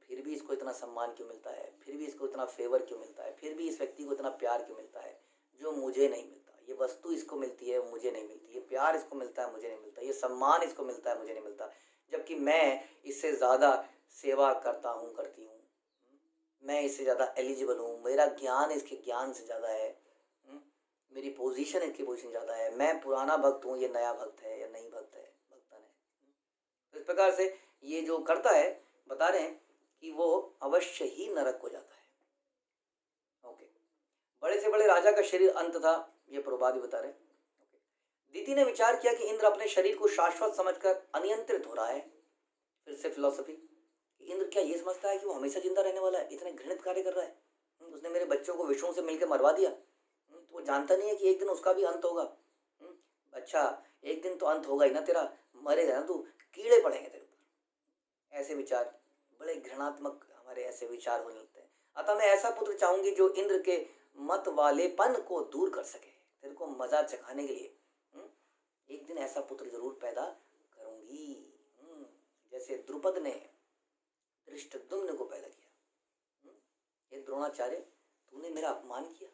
फिर भी इसको इतना सम्मान क्यों मिलता है, फिर भी इसको इतना फेवर क्यों मिलता है, फिर भी इस व्यक्ति को इतना प्यार क्यों मिलता है जो मुझे नहीं मिलता। ये वस्तु इसको मिलती है, मुझे नहीं मिलती। ये प्यार इसको मिलता है, मुझे नहीं मिलता। ये सम्मान इसको मिलता है, मुझे नहीं मिलता। जबकि मैं इससे ज़्यादा सेवा करता हूँ, करती हूँ, मैं इससे ज़्यादा एलिजिबल हूँ, मेरा ज्ञान इसके ज्ञान से ज़्यादा है, मेरी पोजीशन इसकी पोजीशन ज़्यादा है, मैं पुराना भक्त हूँ, ये नया भक्त है या नई भक्त है, भक्तन है। तो इस प्रकार से ये जो करता है, बता रहे हैं कि वो अवश्य ही नरक को जाता है। ओके, बड़े से बड़े राजा का शरीर अंत था, ये प्रवादी बता रहे हैं। दीति ने विचार किया कि इंद्र अपने शरीर को शाश्वत समझकर अनियंत्रित हो रहा है। फिर से फिलॉसफी, इंद्र क्या ये समझता है कि वो हमेशा जिंदा रहने वाला है? इतने घृणित कार्य कर रहा है, उसने मेरे बच्चों को विषयों से मिलकर मरवा दिया, तो वो जानता नहीं है कि एक दिन उसका भी अंत होगा। अच्छा, एक दिन तो अंत होगा ही ना तेरा, मरेगा ना तू, कीड़े पड़ेंगे तेरे ऊपर। ऐसे विचार, बड़े घृणात्मक हमारे ऐसे विचार होने लगते हैं। अतः मैं ऐसा पुत्र चाहूंगी जो इंद्र के मत वालेपन को दूर कर सके, तेरे को मजा चखाने के लिए एक दिन ऐसा पुत्र जरूर पैदा करूंगी, जैसे द्रुपद ने धृष्टद्युम्न को पैदा किया। ये द्रोणाचार्य, तूने मेरा अपमान किया।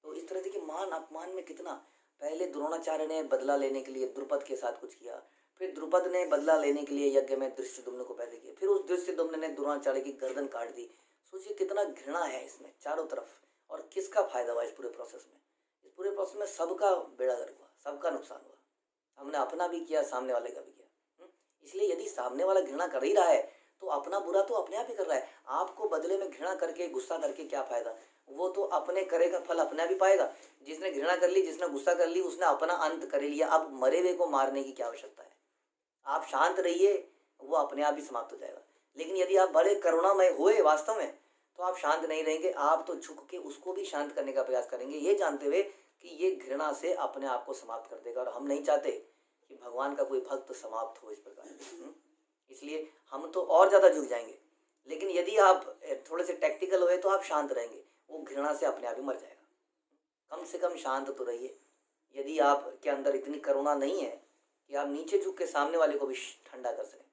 तो इस तरह से कि मान अपमान में कितना, पहले द्रोणाचार्य ने बदला लेने के लिए द्रुपद के साथ कुछ किया, फिर द्रुपद ने बदला लेने के लिए यज्ञ में धृष्टद्युम्न को पैदा किया, फिर उस धृष्टद्युम्न ने द्रोणाचार्य की गर्दन काट दी। सोचिए कितना घृणा है इसमें चारों तरफ, और किसका फायदा हुआ इस पूरे प्रोसेस में? इस पूरे प्रोसेस में सबका बेड़ा गर्क हुआ, सबका नुकसान हुआ। हमने अपना भी किया, सामने वाले का भी किया। इसलिए यदि सामने वाला घृणा कर ही रहा है तो अपना बुरा तो अपने आप ही कर रहा है। आपको बदले में घृणा करके, गुस्सा करके क्या फायदा? वो तो अपने करेगा फल अपने आप ही पाएगा। जिसने घृणा कर ली, जिसने गुस्सा कर ली, उसने अपना अंत कर लिया। अब मरे हुए को मारने की क्या आवश्यकता है? आप शांत रहिए, वो अपने आप ही समाप्त हो जाएगा। लेकिन यदि आप बड़े करुणामय हुए वास्तव में, तो आप शांत नहीं रहेंगे, आप तो झुक के उसको भी शांत करने का प्रयास करेंगे, ये जानते हुए कि ये घृणा से अपने आप को समाप्त कर देगा। और हम नहीं चाहते कि भगवान का कोई भक्त समाप्त हो इस प्रकार, इसलिए हम तो और ज़्यादा झुक जाएंगे। लेकिन यदि आप थोड़े से टैक्टिकल हुए तो आप शांत रहेंगे, वो घृणा से अपने आप ही मर जाएगा। कम से कम शांत तो रहिए। यदि आपके अंदर इतनी करुणा नहीं है कि आप नीचे झुक के सामने वाले को भी ठंडा कर सकें,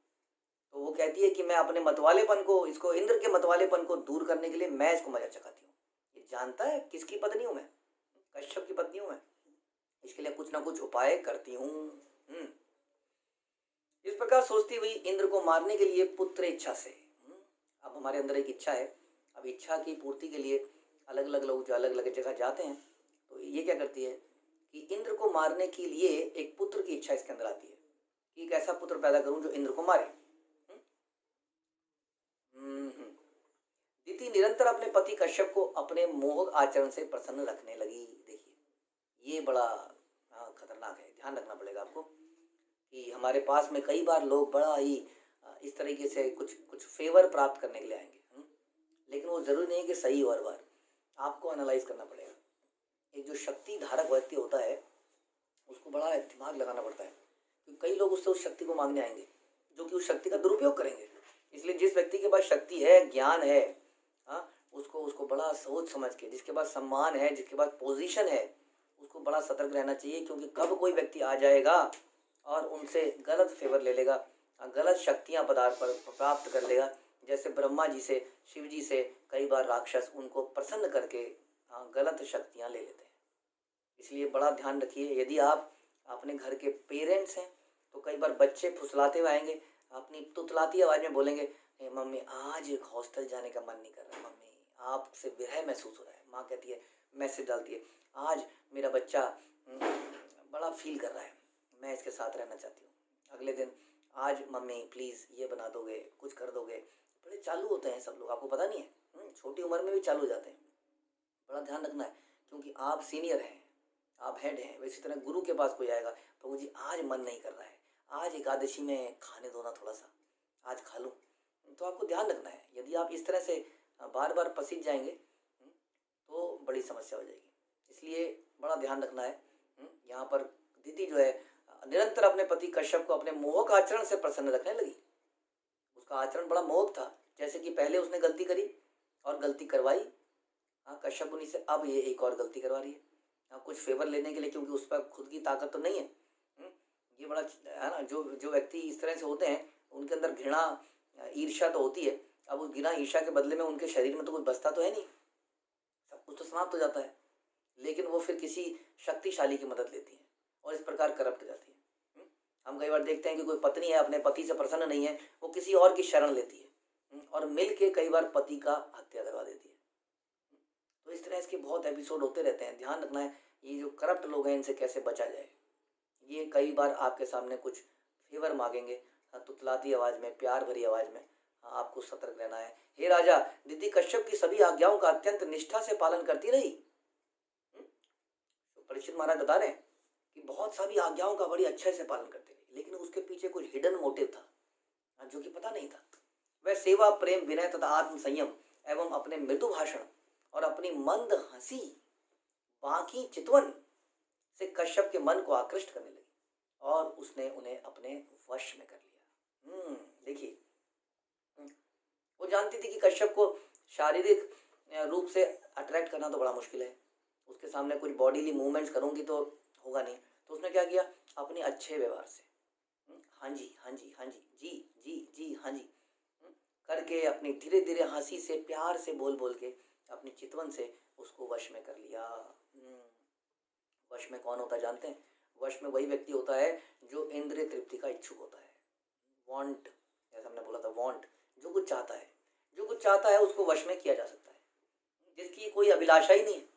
तो वो कहती है कि मैं अपने मतवालेपन को, इसको इंद्र के मतवालेपन को दूर करने के लिए मैं इसको मजा चखाती हूँ। ये जानता है किसकी पत्नी हूँ मैं? कश्यप की पत्नी हूँ मैं। इसके लिए कुछ ना कुछ उपाय करती हूँ। इस प्रकार सोचती हुई इंद्र को मारने के लिए पुत्र इच्छा से, अब हमारे अंदर एक इच्छा है, अब इच्छा की पूर्ति के लिए अलग अलग लोग जो अलग अलग जगह जाते हैं, तो ये क्या करती है कि इंद्र को मारने के लिए एक पुत्र की इच्छा इसके अंदर आती है कि एक ऐसा पुत्र पैदा करूं जो इंद्र को मारे। दिति निरंतर अपने पति कश्यप को अपने मोह आचरण से प्रसन्न रखने लगी। देखिए, बड़ा खतरनाक है। ध्यान रखना पड़ेगा आपको कि हमारे पास में कई बार लोग बड़ा ही इस तरीके से कुछ कुछ फेवर प्राप्त करने के लिए आएंगे, लेकिन वो ज़रूरी नहीं है कि सही हो हर बार। आपको एनालाइज करना पड़ेगा। एक जो शक्ति धारक व्यक्ति होता है उसको बड़ा दिमाग लगाना पड़ता है, क्योंकि कई लोग उससे उस शक्ति को मांगने आएंगे जो कि उस शक्ति का दुरुपयोग करेंगे। इसलिए जिस व्यक्ति के पास शक्ति है, ज्ञान है, उसको उसको बड़ा सोच समझ के, जिसके पास सम्मान है, जिसके पास पोजीशन है, उसको बड़ा सतर्क रहना चाहिए, क्योंकि कब कोई व्यक्ति आ जाएगा और उनसे गलत फेवर ले लेगा, गलत शक्तियाँ प्राप्त कर लेगा। जैसे ब्रह्मा जी से, शिव जी से कई बार राक्षस उनको प्रसन्न करके गलत शक्तियाँ ले लेते हैं। इसलिए बड़ा ध्यान रखिए। यदि आप अपने घर के पेरेंट्स हैं तो कई बार बच्चे फुसलाते हुए आएंगे, अपनी तुतलाती आवाज़ में बोलेंगे, मम्मी आज एक हॉस्टल जाने का मन नहीं कर रहा, मम्मी आपसे विरह महसूस हो रहा है। माँ कहती है, मैसेज डालती है, आज मेरा बच्चा बड़ा फील कर रहा है, मैं इसके साथ रहना चाहती हूँ। अगले दिन, आज मम्मी प्लीज़ ये बना दोगे, कुछ कर दोगे। बड़े चालू होते हैं सब लोग, आपको पता नहीं है, छोटी उम्र में भी चालू हो जाते हैं। बड़ा ध्यान रखना है, क्योंकि आप सीनियर हैं, आप हेड हैं। वैसी तरह गुरु के पास कोई आएगा, प्रभु जी आज मन नहीं कर रहा है, आज एकादशी में खाने दो ना थोड़ा सा, आज खा लूँ। तो आपको ध्यान रखना है। यदि आप इस तरह से बार बार पसीज जाएंगे तो बड़ी समस्या हो जाएगी। इसलिए बड़ा ध्यान रखना है। यहाँ पर दिति जो है निरंतर अपने पति कश्यप को अपने मोहक आचरण से प्रसन्न रखने लगी। उसका आचरण बड़ा मोहक था, जैसे कि पहले उसने गलती करी और गलती करवाई कश्यप मुनि से, अब ये एक और गलती करवा रही है कुछ फेवर लेने के लिए, क्योंकि उस पर खुद की ताकत तो नहीं है। ये बड़ा है ना, जो व्यक्ति इस तरह से होते हैं उनके अंदर घृणा, ईर्ष्या तो होती है। अब उस घृणा ईर्ष्या के बदले में उनके शरीर में तो कुछ बचता तो है नहीं, सब कुछ तो समाप्त हो जाता है, लेकिन वो फिर किसी शक्तिशाली की मदद लेती है और इस प्रकार करप्ट हो जाती है। हम कई बार देखते हैं कि कोई पत्नी है, अपने पति से प्रसन्न नहीं है, वो किसी और की शरण लेती है और मिल के कई बार पति का हत्या करवा देती है। तो इस तरह इसके बहुत एपिसोड होते रहते हैं। ध्यान रखना है, ये जो करप्ट लोग हैं इनसे कैसे बचा जाए। ये कई बार आपके सामने कुछ फेवर मांगेंगे, तुतलाती आवाज़ में, प्यार भरी आवाज़ में। आपको सतर्क रहना है। हे राजा, दिति कश्यप की सभी आज्ञाओं का अत्यंत निष्ठा से पालन करती रही। तो परीक्षित महाराज बता रहे हैं कि बहुत सारी आज्ञाओं का बड़ी अच्छे से पालन करती रही, लेकिन उसके पीछे कुछ हिडन मोटिव था जो कि पता नहीं था। वह सेवा, प्रेम, विनय तथा आत्म संयम एवं अपने मृदु भाषण और अपनी मंद हंसी बाकी चितवन से कश्यप के मन को आकृष्ट करने लगी और उसने उन्हें अपने वश में कर लिया। देखिए, वो जानती थी कि कश्यप को शारीरिक रूप से अट्रैक्ट करना तो बड़ा मुश्किल है, उसके सामने कुछ बॉडीली मूवमेंट्स करूंगी तो होगा नहीं। तो उसने क्या किया, अपने अच्छे व्यवहार से हाँ जी हाँ जी हाँ जी, जी जी जी हाँ जी करके, अपनी धीरे धीरे हंसी से, प्यार से बोल बोल के अपनी चितवन से उसको वश में कर लिया। वश में कौन होता है जानते हैं? वश में वही व्यक्ति होता है जो इंद्रिय तृप्ति का इच्छुक होता है। वांट, जैसा हमने बोला था, वांट, जो कुछ चाहता है, जो कुछ चाहता है उसको वश में किया जा सकता है। जिसकी कोई अभिलाषा ही नहीं है,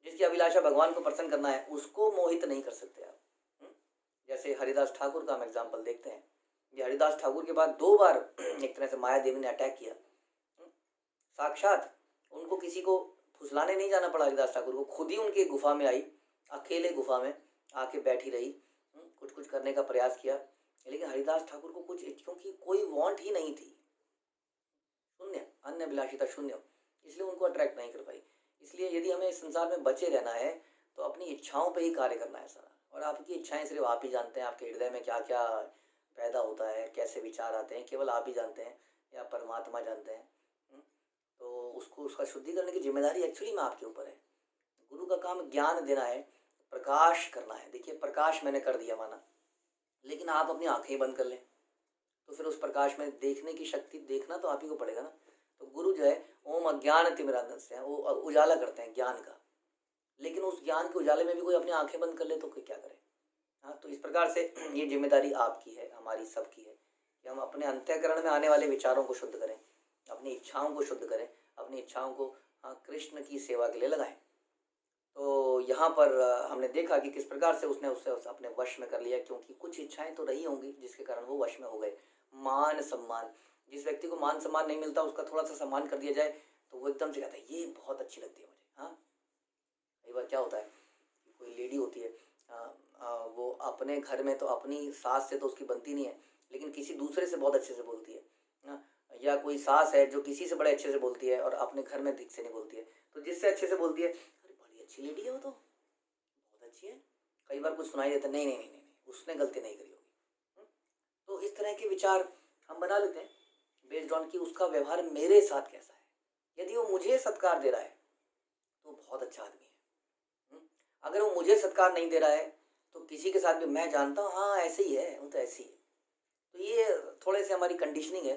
जिसकी अभिलाषा भगवान को प्रसन्न करना है, उसको मोहित नहीं कर सकते आप। जैसे हरिदास ठाकुर का हम एग्जाम्पल देखते हैं। ये हरिदास ठाकुर के बाद 2 बार एक तरह से माया देवी ने अटैक किया। साक्षात उनको किसी को फुसलाने नहीं जाना पड़ा, हरिदास ठाकुर को खुद ही उनकी गुफा में आई, अकेले गुफा में आके बैठी रही, कुछ कुछ करने का प्रयास किया, लेकिन हरिदास ठाकुर को कुछ, क्योंकि कोई वांट ही नहीं थी, शून्य, अन्य अभिलाषिता शून्य, इसलिए उनको अट्रैक्ट नहीं कर पाई। इसलिए यदि हमें इस संसार में बचे रहना है तो अपनी इच्छाओं पे ही कार्य करना है सारा, और आपकी इच्छाएं सिर्फ आप ही जानते हैं। आपके हृदय में क्या क्या पैदा होता है, कैसे विचार आते हैं, केवल आप ही जानते हैं या परमात्मा जानते हैं। तो उसको, उसका शुद्धि करने की जिम्मेदारी एक्चुअली में आपके ऊपर है। गुरु का काम ज्ञान देना है, प्रकाश करना है। देखिए, प्रकाश मैंने कर दिया माना, लेकिन आप अपनी आंखें बंद कर लें तो फिर उस प्रकाश में देखने की शक्ति, देखना तो आप ही को पड़ेगा ना। तो गुरु जो है ओम अज्ञान तिमिरांधस्य है, वो उजाला करते हैं ज्ञान का, लेकिन उस ज्ञान के उजाले में भी कोई अपनी आंखें बंद कर ले तो कोई क्या करे। हाँ, तो इस प्रकार से ये जिम्मेदारी आपकी है, हमारी सबकी है कि हम अपने अंतःकरण में आने वाले विचारों को शुद्ध करें, अपनी इच्छाओं को शुद्ध करें, अपनी इच्छाओं को कृष्ण की सेवा के लिए लगाएं। तो यहाँ पर हमने देखा कि किस प्रकार से उसने उससे अपने वश में कर लिया, क्योंकि कुछ इच्छाएं तो रही होंगी जिसके कारण वो वश में हो गए। मान सम्मान, जिस व्यक्ति को मान सम्मान नहीं मिलता उसका थोड़ा सा सम्मान कर दिया जाए तो वो एकदम से कहता है ये बहुत अच्छी लगती है मुझे। हाँ, कई बार क्या होता है, कोई लेडी लेडी होती है, वो अपने घर में तो अपनी सास से तो उसकी बनती नहीं है, लेकिन किसी दूसरे से बहुत अच्छे से बोलती है ना। या कोई सास है जो किसी से बड़े अच्छे से बोलती है और अपने घर में ठीक से नहीं बोलती है, तो जिससे अच्छे से बोलती है, अरे बड़ी अच्छी लेडी है वो तो, बहुत अच्छी है। कई बार कुछ सुनाई देता है, नहीं नहीं नहीं नहीं नहीं, उसने गलती नहीं करी होगी। तो इस तरह के विचार हम बना लेते हैं बेस्ड ऑन कि उसका व्यवहार मेरे साथ कैसा है। यदि वो मुझे सत्कार दे रहा है तो बहुत अच्छा आदमी है। अगर वो मुझे सत्कार नहीं दे रहा है तो किसी के साथ भी मैं जानता हूँ हाँ ऐसे ही है, वो तो ऐसी है। तो ये थोड़े से हमारी कंडीशनिंग है,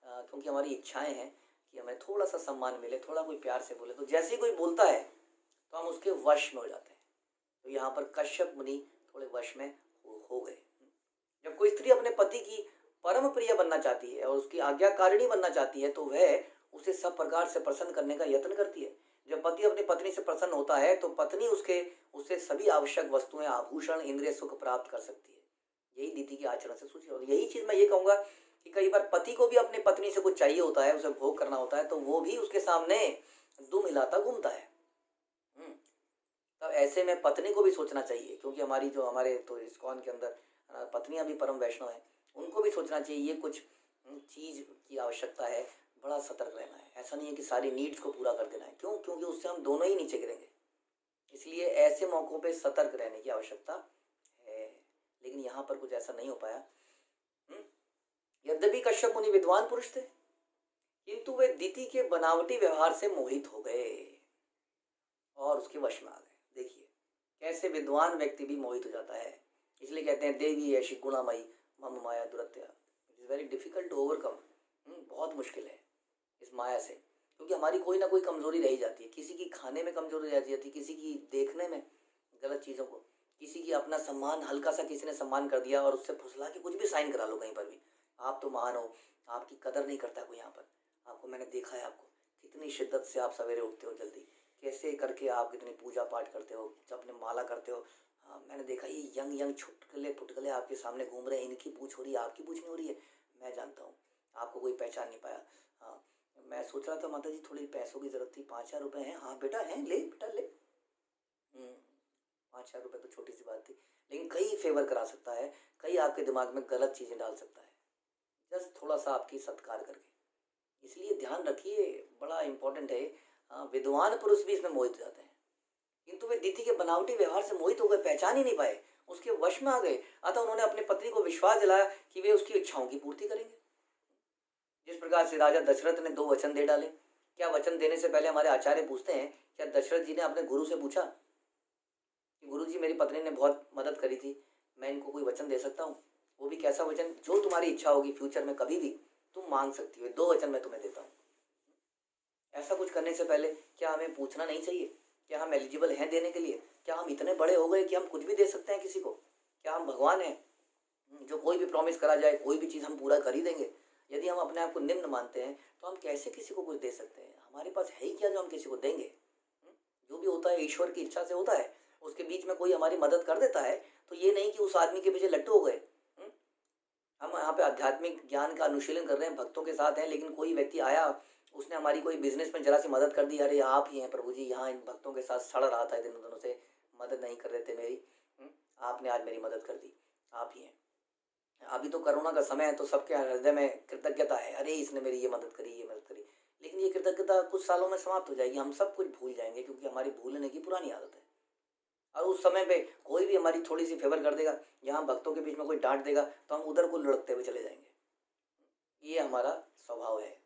क्योंकि हमारी इच्छाएं हैं कि हमें थोड़ा सा सम्मान मिले, थोड़ा कोई प्यार से बोले, तो जैसे ही कोई बोलता है तो हम उसके वश में हो जाते हैं। तो यहाँ पर कश्यप मुनि थोड़े वश में हो गए। जब कोई स्त्री अपने पति की परम प्रिय बनना चाहती है और उसकी आज्ञाकारिणी बनना चाहती है तो वह उसे सब प्रकार से प्रसन्न करने का यत्न करती है। जब पति अपनी पत्नी से प्रसन्न होता है तो पत्नी उससे सभी आवश्यक वस्तुएं, आभूषण, इंद्रिय सुख प्राप्त कर सकती है। यही दीति के आचरण से सूचित होती है। यही चीज मैं ये कहूंगा कि कई बार पति को भी अपनी पत्नी से कुछ चाहिए होता है, उसे भोग करना होता है, तो वो भी उसके सामने दुम हिलाता घूमता है। तब ऐसे में पत्नी को भी सोचना चाहिए, क्योंकि हमारे तो इस्कॉन के अंदर पत्नियां भी परम वैष्णव हैं, उनको भी सोचना चाहिए ये कुछ चीज की आवश्यकता है, बड़ा सतर्क रहना है। ऐसा नहीं है कि सारी नीड्स को पूरा कर देना है, क्यों? क्योंकि उससे हम दोनों ही नीचे गिरेंगे। इसलिए ऐसे मौकों पे सतर्क रहने की आवश्यकता है, लेकिन यहाँ पर कुछ ऐसा नहीं हो पाया। यद्यपि कश्यप मुनि विद्वान पुरुष थे, किंतु वे दिति के बनावटी व्यवहार से मोहित हो गए और उसके वश में आ गए। देखिए कैसे विद्वान व्यक्ति भी मोहित हो जाता है। इसलिए कहते हैं देवी ऐसी गुणामयी मम माया दुरत्या, it is very difficult to overcome. बहुत मुश्किल है इस माया से, क्योंकि हमारी कोई ना कोई कमजोरी रह जाती है। किसी की खाने में कमजोरी रह जाती है, किसी की देखने में गलत चीज़ों को, किसी की अपना सम्मान, हल्का सा किसी ने सम्मान कर दिया और उससे फुसला के कुछ भी साइन करा लो कहीं पर भी, आप तो महान हो, आपकी कदर नहीं करता कोई यहाँ पर। आपको मैंने देखा है, आपको कितनी शिद्दत से आप सवेरे उठते हो जल्दी, कैसे करके आप कितनी पूजा पाठ करते हो, जब अपने माला करते हो। हाँ मैंने देखा ये यंग छुटकले पुटकले आपके सामने घूम रहे हैं, इनकी पूछ हो रही है, आपकी पूछ नहीं हो रही है। मैं जानता हूँ आपको कोई पहचान नहीं पाया। हाँ मैं सोच रहा था माता जी थोड़ी पैसों की ज़रूरत थी, 5,000 रुपये हैं। हाँ बेटा हैं, ले बेटा ले। 5,000 रुपये तो छोटी सी बात थी, लेकिन कई फेवर करा सकता है, कई आपके दिमाग में गलत चीज़ें डाल सकता है, जस्ट थोड़ा सा आपकी सत्कार करके। इसलिए ध्यान रखिए, बड़ा इंपॉर्टेंट है। विद्वान पुरुष भी इसमें मोहित हो जाते हैं, किंतु वे दिति के बनावटी व्यवहार से मोहित हो गए, पहचान ही नहीं पाए, उसके वश में आ गए। अतः उन्होंने अपनी पत्नी को विश्वास दिलाया कि वे उसकी इच्छाओं की पूर्ति करेंगे। जिस प्रकार से राजा दशरथ ने 2 वचन दे डाले। क्या वचन देने से पहले हमारे आचार्य पूछते हैं, क्या दशरथ जी ने अपने गुरु से पूछा कि गुरु जी मेरी पत्नी ने बहुत मदद करी थी, मैं इनको कोई वचन दे सकता हूँ? वो भी कैसा वचन? जो तुम्हारी इच्छा होगी फ्यूचर में कभी भी तुम मांग सकती हो, 2 वचन मैं तुम्हें देता हूँ। ऐसा कुछ करने से पहले क्या हमें पूछना नहीं चाहिए? क्या हम एलिजिबल हैं देने के लिए? क्या हम इतने बड़े हो गए कि हम कुछ भी दे सकते हैं किसी को? क्या हम भगवान हैं जो कोई भी प्रॉमिस करा जाए, कोई भी चीज़ हम पूरा कर ही देंगे? यदि हम अपने आप को निम्न मानते हैं तो हम कैसे किसी को कुछ दे सकते हैं? हमारे पास है ही क्या जो हम किसी को देंगे? जो भी होता है ईश्वर की इच्छा से होता है। उसके बीच में कोई हमारी मदद कर देता है तो ये नहीं कि उस आदमी के पीछे लट्टू हो गए। हम यहाँ पे आध्यात्मिक ज्ञान का अनुशीलन कर रहे हैं, भक्तों के साथ हैं, लेकिन कोई व्यक्ति आया, उसने हमारी कोई बिजनेस में जरा सी मदद कर दी, अरे आप ही हैं प्रभु जी, यहाँ इन भक्तों के साथ सड़ रहा था दिनों दिनों से, मदद नहीं कर रहे थे मेरी, आपने आज मेरी मदद कर दी, आप ही हैं। अभी तो कोरोना का समय है तो सबके हृदय में कृतज्ञता है, अरे इसने मेरी ये मदद करी, ये मदद करी। लेकिन ये कृतज्ञता कुछ सालों में समाप्त हो जाएगी, हम सब कुछ भूल जाएंगे, क्योंकि हमारी भूलने की पुरानी आदत है। और उस समय पे कोई भी हमारी थोड़ी सी फेवर कर देगा, यहाँ भक्तों के बीच में कोई डांट देगा तो हम उधर को लुढ़कते हुए चले जाएंगे। ये हमारा स्वभाव है।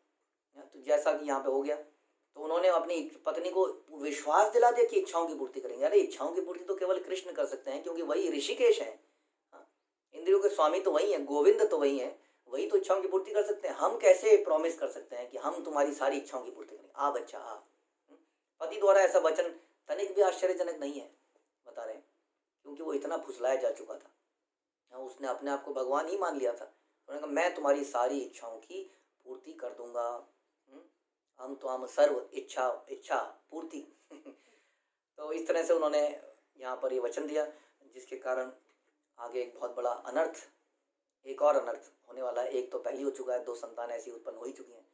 तो जैसा कि यहाँ पे हो गया, तो उन्होंने अपनी पत्नी को विश्वास दिला दिया कि इच्छाओं की पूर्ति करेंगे। अरे इच्छाओं की पूर्ति तो केवल कृष्ण कर सकते हैं, क्योंकि वही ऋषिकेश हैं। इंद्रियों के स्वामी तो वही हैं, गोविंद तो वही हैं, वही तो इच्छाओं की पूर्ति कर सकते हैं। हम कैसे प्रॉमिस कर सकते हैं कि हम तुम्हारी सारी इच्छाओं की पूर्ति करेंगे? आ बच्चा आ। पति द्वारा ऐसा वचन तनिक भी आश्चर्यजनक नहीं है, बता रहे हैं, क्योंकि वो इतना फुसलाया जा चुका था। उसने अपने आप को भगवान ही मान लिया था। उन्होंने कहा मैं तुम्हारी सारी इच्छाओं की पूर्ति कर दूंगा, हम तो हम सर्व इच्छा पूर्ति। तो इस तरह से उन्होंने यहाँ पर ये वचन दिया, जिसके कारण आगे एक बहुत बड़ा अनर्थ, एक और अनर्थ होने वाला है। एक तो पहले हो चुका है, 2 संतान ऐसी उत्पन्न हो ही चुकी हैं,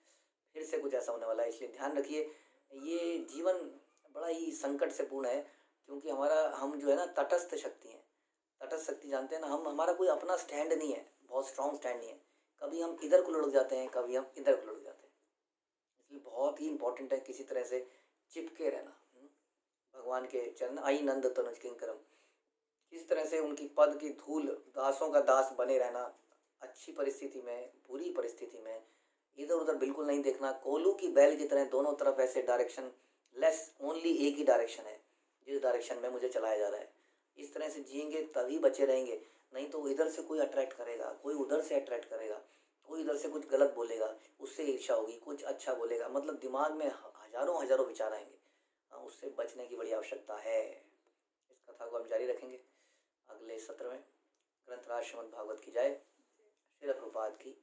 फिर से कुछ ऐसा होने वाला है। इसलिए ध्यान रखिए, ये जीवन बड़ा ही संकट से पूर्ण है, क्योंकि हम जो है ना तटस्थ शक्ति हैं। तटस्थ शक्ति जानते हैं ना, हम हमारा कोई अपना स्टैंड नहीं है, बहुत स्ट्रॉन्ग स्टैंड नहीं है। कभी हम इधर को लुढ़क जाते हैं, कभी हम इधर को लुढ़क जाते हैं। इसलिए बहुत ही इंपॉर्टेंट है किसी तरह से चिपके रहना भगवान के चरण। आई नंद तनुज किंकरम, किसी तरह से उनकी पद की धूल, दासों का दास बने रहना। अच्छी परिस्थिति में, बुरी परिस्थिति में इधर उधर बिल्कुल नहीं देखना। कोलू की बैल की तरह दोनों तरफ ऐसे डायरेक्शन लेस, ओनली एक ही डायरेक्शन है जिस डायरेक्शन में मुझे चलाया जा रहा है। इस तरह से जिएंगे तभी बचे रहेंगे, नहीं तो इधर से कोई अट्रैक्ट करेगा, कोई उधर से अट्रैक्ट करेगा, कोई इधर से कुछ गलत बोलेगा, उससे ईर्ष्या होगी, कुछ अच्छा बोलेगा, मतलब दिमाग में हजारों हजारों विचार आएंगे। उससे बचने की बड़ी आवश्यकता है। इस कथा को हम जारी रखेंगे अगले सत्र में। ग्रंथराज श्रीमद् भागवत की जय। श्रील प्रभुपाद की